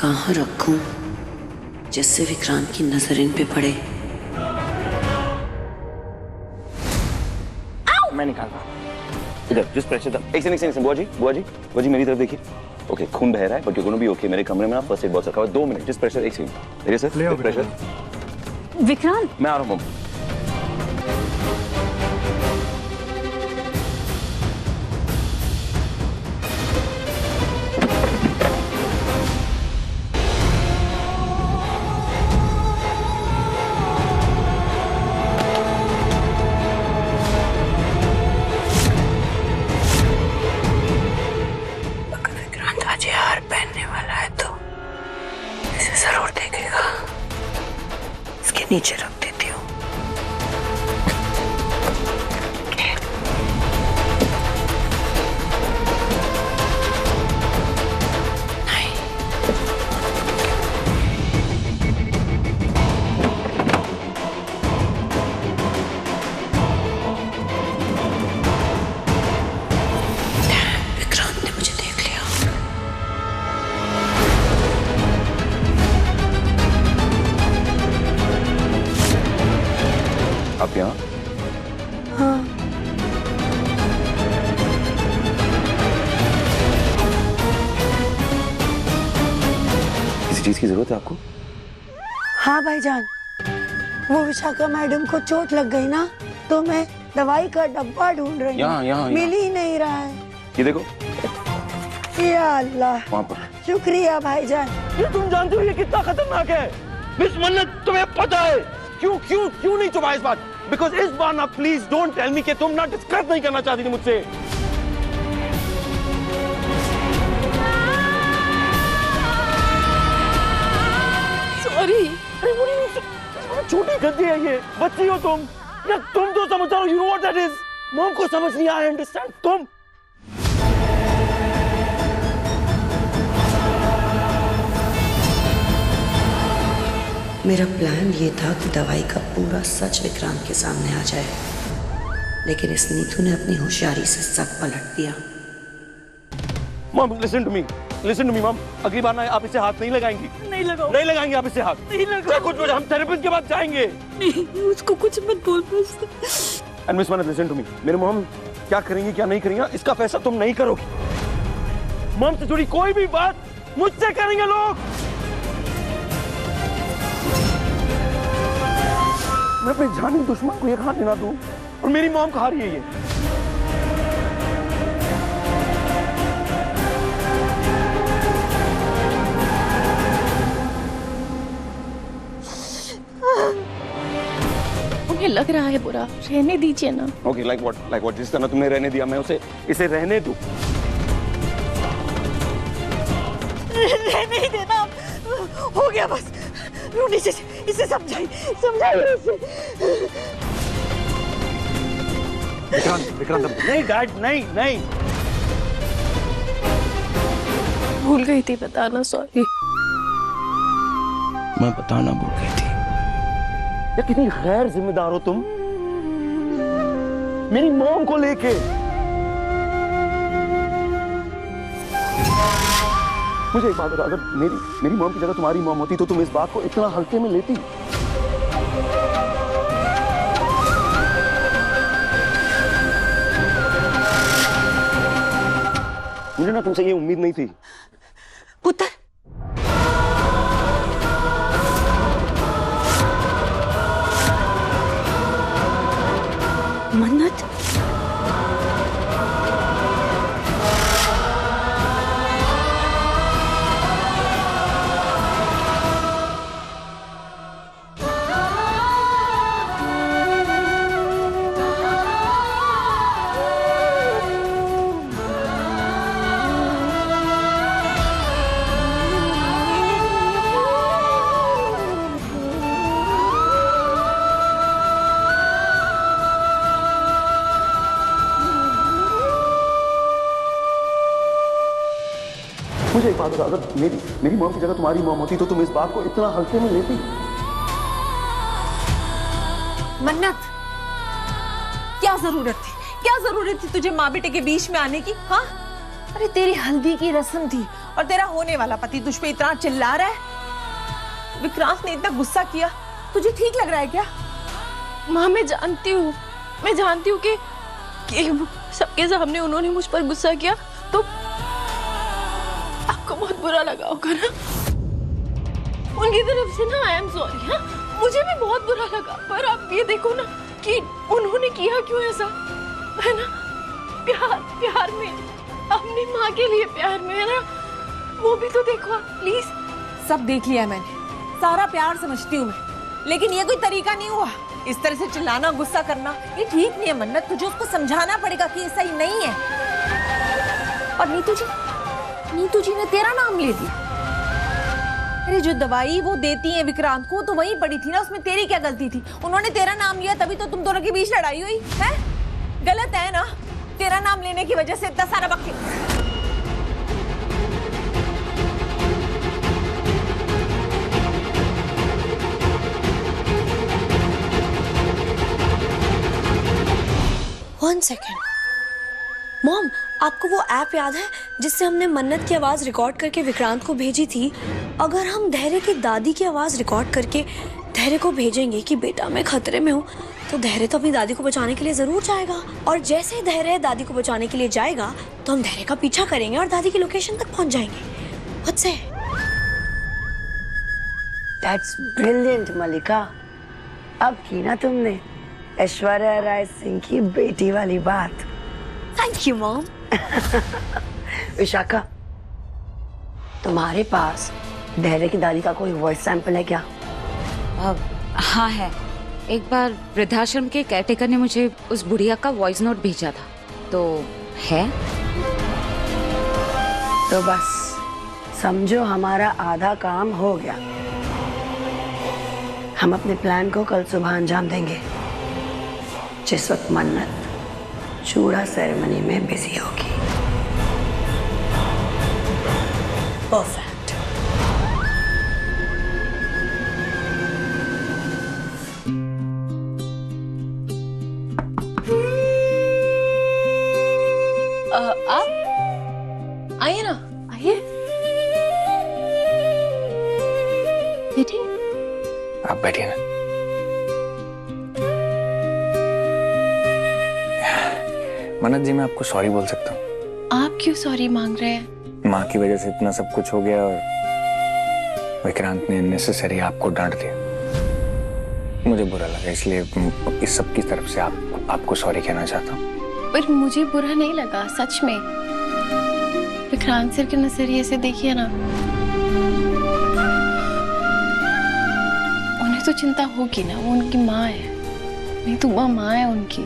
कहाँ रखूं जिससे विक्रांत की नजर इन पे पड़े। मैं निकाल रहा हूँ। इधर जिस प्रेशर था। एक सेकंड बुआ जी मेरी तरफ देखिए। ओके, खून बह रहा है but you gonna be okay. मेरे कमरे में ना फर्स्ट एड बॉक्स रखा हुआ है। 2 मिनट जिस प्रेशर। एक सेकंड देखिए सर, प्रेशर। विक्रांत मैं आ रहा हूँ। आज हार पहनने वाला है तो इसे जरूर देखेगा। इसके नीचे रख देती हूँ। विक्रांत ने मुझे देख लिया। आप यहाँ? हाँ। किसी चीज की जरूरत है आपको? हाँ भाईजान, वो विशाखा मैडम को चोट लग गई ना, तो मैं दवाई का डब्बा ढूंढ रही हूँ। मिल ही नहीं रहा है। ये देखो। या अल्लाह, वहाँ पर। शुक्रिया भाईजान। ये तुम जानते हो ये कितना खतरनाक है? मिस मन्नत, तुम्हें पता है क्यों नहीं छुपा इस बात? बिकॉज इस बार ना प्लीज डोंट टेल मी कि तुम ना डिस्कस नहीं करना चाहती थी मुझसे। सॉरी। छोटी गलती है ये, बच्ची हो तुम या तुम तो समझदार हो। You know what that is. Mom को समझ नहीं आया, अंडरस्टैंड तुम। मेरा प्लान ये था कि दवाई का पूरा सच विक्रांत के सामने आ जाए, लेकिन इस नीतू ने अपनी होशियारी से सब पलट दिया। Mom listen to me mom. अगली बार ना आप इसे हाथ नहीं लगाएंगी। नहीं लगाएंगे आप इसे हाथ। नहीं लगाओ। कुछ हम थेरेपिस्ट के पास जाएंगे। नहीं, उसको कुछ मत बोल बस। एंड मिस मन्नत लिसन टू मी। मेरे मॉम क्या करेंगे क्या नहीं करेंगे इसका फैसला तुम नहीं करोगी। मॉम से जुड़ी कोई भी बात मुझसे करेंगे लोग। मैं अपने जानी दुश्मन को ये खाने ना दूं और मेरी मॉम खा रही है ये। उन्हें लग रहा है बुरा, रहने दीजिए ना। ओके, लाइक व्हाट जिस तरह तुमने रहने दिया मैं इसे रहने दूं। रहने ही देना, हो गया बस। रूनी से इसे समझाई विक्रांत नहीं डैड, नहीं। भूल गई थी बताना, सॉरी। मैं बताना भूल गई थी। या कितनी गैर जिम्मेदार हो तुम मेरी मॉम को लेके। मुझे एक बात बता, अगर मेरी मॉम की जगह तुम्हारी मॉम होती तो तुम इस बात को इतना हल्के में लेती? मुझे ना तुमसे ये उम्मीद नहीं थी। पुत्र, मन्नत, मुझे एक बात बता, अगर मेरी मॉम की जगह तुम्हारी मॉम होती तो तुम इस बात को इतना हल्के में लेती? मन्नत, क्या जरूरत थी तुझे माँ बेटे के बीच में आने की? हाँ, अरे तेरी हल्दी की रस्म थी और तेरा होने वाला पति तुझ पे इतना चिल्ला रहा है। विक्रांत ने इतना गुस्सा किया, तुझे ठीक लग रहा है क्या? माँ मैं जानती हूँ कि सबके सामने उन्होंने मुझ पर गुस्सा किया तो आपको बहुत बुरा लगा होगा ना। उनकी तरफ से ना आई एम सॉरी। हाँ मुझे भी बहुत बुरा लगा, पर आप ये देखो ना कि उन्होंने किया क्यों ऐसा, है ना? प्यार में, अपनी माँ के लिए प्यार में, है ना? वो भी तो देखो आप प्लीज। सब देख लिया मैंने, सारा प्यार समझती हूँ मैं, लेकिन ये कोई तरीका नहीं हुआ। इस तरह से चिल्लाना, गुस्सा करना ये ठीक नहीं है मन्नत। तुझे उसको समझाना पड़ेगा कि ये सही नहीं है। और नीतू जी ने तेरा नाम ले दिया। अरे जो दवाई वो देती है विक्रांत को तो वहीं पड़ी थी ना, उसमें तेरी क्या गलती थी? उन्होंने तेरा नाम लिया तभी तो तुम दोनों के बीच लड़ाई हुई है। गलत है ना? तेरा नाम लेने की वजह से इतना सारा वक्त। One second. मॉम, आपको वो ऐप याद है जिससे हमने मन्नत की आवाज रिकॉर्ड करके विक्रांत को भेजी थी? अगर हम धैर्य की दादी की आवाज रिकॉर्ड करके धैर्य को भेजेंगे कि बेटा मैं खतरे में हूँ, तो धैर्य तो अपनी दादी को बचाने के लिए जरूर जाएगा। और जैसे धैर्य दादी को बचाने के लिए जाएगा तो हम धैर्य का पीछा करेंगे और दादी की लोकेशन तक पहुंच जाएंगे। What say? That's brilliant मलिका। अब की ना तुमने ऐश्वर्या राय सिंह की बेटी वाली बात। Thank you mom. विशाखा, तुम्हारे पास धैर्य की दादी का कोई वॉइस सैंपल है क्या? हाँ है। एक बार वृद्धाश्रम के केयरटेकर ने मुझे उस बुढ़िया का वॉइस नोट भेजा था, तो है। तो बस समझो हमारा आधा काम हो गया। हम अपने प्लान को कल सुबह अंजाम देंगे, जिस वक्त मन्नत चूड़ा सेरेमनी में बिजी होगी। परफेक्ट। आप आइए ना, आइए बैठिए। आप बैठिए ना। मन्नत जी, मैं आपको सॉरी बोल सकता हूँ? आप क्यों सॉरी मांग रहे हैं? माँ की वजह से इतना सब कुछ हो गया और विक्रांत ने अननेसेसरी आपको डांट दिया। मुझे बुरा लगा, इसलिए इस सब की तरफ से आपको सॉरी कहना चाहता हूँ। पर मुझे बुरा नहीं लगा, सच में। विक्रांत सर के नजरिए से देखिए ना, उन्हें तो चिंता होगी ना, वो उनकी माँ है, नहीं तो वह माँ है उनकी।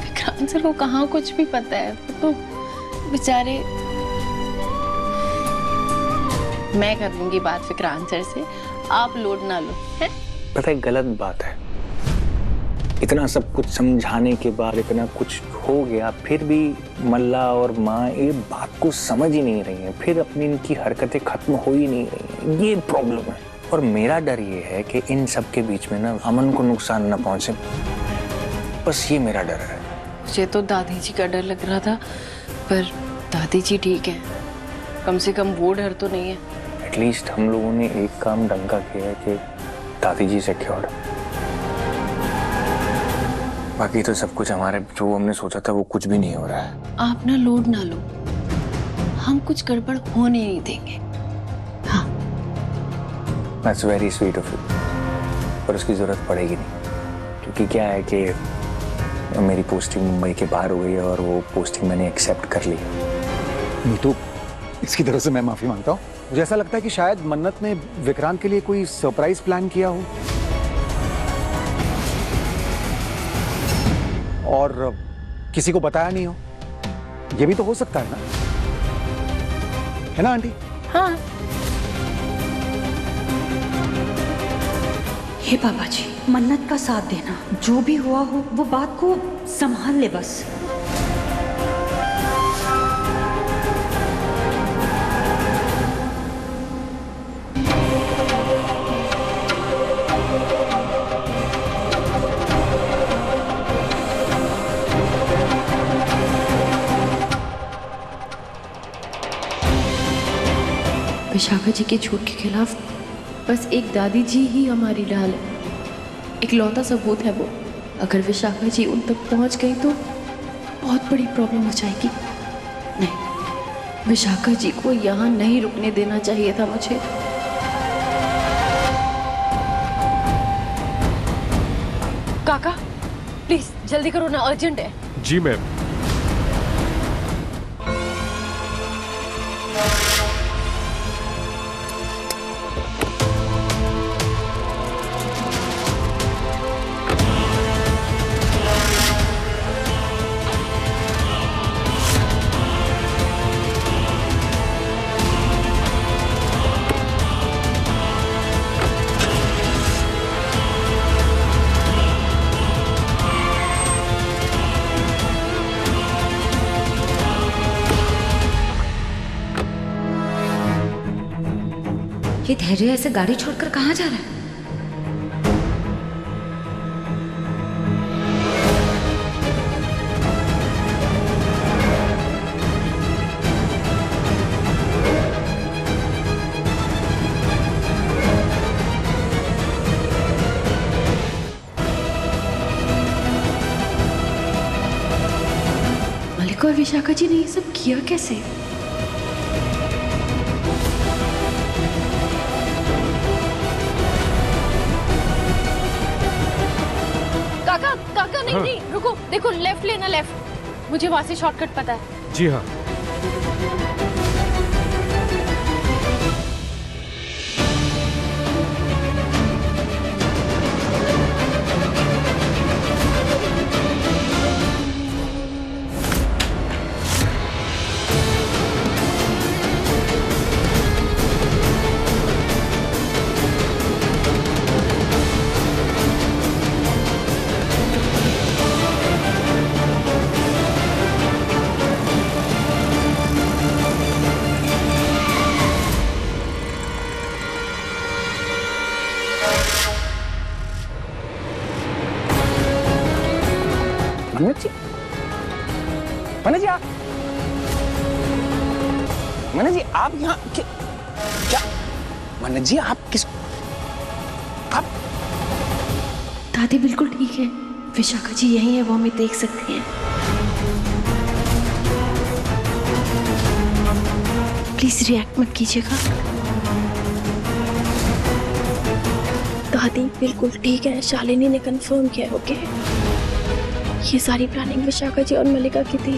विक्रांत सर को कहाँ कुछ भी पता है, वो तो बेचारे। मैं कर लूंगी बात विक्रांत सर से, आप लोड ना लो। है पता है, गलत बात है। इतना सब कुछ समझाने के बाद इतना कुछ हो गया, फिर भी मल्ला और माँ ये बात को समझ ही नहीं रही हैं, फिर अपनी इनकी हरकतें खत्म हो ही नहीं रही हैं। ये प्रॉब्लम है। और मेरा डर ये है कि इन सब के बीच में ना अमन को नुकसान ना पहुंचे, बस ये मेरा डर है। मुझे तो दादी जी का डर लग रहा था, पर दादी जी ठीक है, कम से कम वो डर तो नहीं है। एटलीस्ट हम लोगों ने एक काम ढंग का किया है कि दादी जी सिक्योर। बाकी तो सब कुछ हमारे जो हमने सोचा था वो कुछ भी नहीं हो रहा है। आप ना लोड ना लो, हम कुछ गड़बड़ होने नहीं देंगे। हाँ, That's very sweet of you। पर उसकी जरूरत पड़ेगी नहीं, क्योंकि क्या है कि मेरी पोस्टिंग मुंबई के बाहर हो गई है और वो पोस्टिंग मैंने एक्सेप्ट कर ली। नीतू, इसकी तरफ से मैं माफी मांगता हूँ। मुझे ऐसा लगता है कि शायद मन्नत ने विक्रांत के लिए कोई सरप्राइज प्लान किया हो और किसी को बताया नहीं हो। ये भी तो हो सकता है ना आंटी? हाँ। हे पापा जी, मन्नत का साथ देना, जो भी हुआ हो वो बात को संभाल ले बस। विशाखा जी के झूठ के खिलाफ बस एक दादी जी ही हमारी ढाल है, इकलौता सबूत है वो। अगर विशाखा जी उन तक पहुंच गई तो बहुत बड़ी प्रॉब्लम हो जाएगी। नहीं, विशाखा जी को यहाँ नहीं रुकने देना चाहिए था मुझे। काका प्लीज जल्दी करो ना, अर्जेंट है। जी मैम। ये धैर्य ऐसे गाड़ी छोड़कर कहाँ जा रहा है? मलिका और विशाखा जी ने ये सब किया कैसे? काका नहीं नहीं रुको, देखो लेफ्ट लेना, लेफ्ट। मुझे वहां से शॉर्टकट पता है। जी हाँ। मन्नत जी, मन्नत जी, मन्नत जी आप यहाँ क्या? मन्नत जी आप किस? आप? दादी बिल्कुल ठीक है, विशाखा जी यही है, वो हमें देख सकती हैं। प्लीज रिएक्ट मत कीजिएगा। दादी बिल्कुल ठीक है, शालिनी ने कंफर्म किया। ओके, ये सारी प्लानिंग विशाखा जी और मलिका की थी।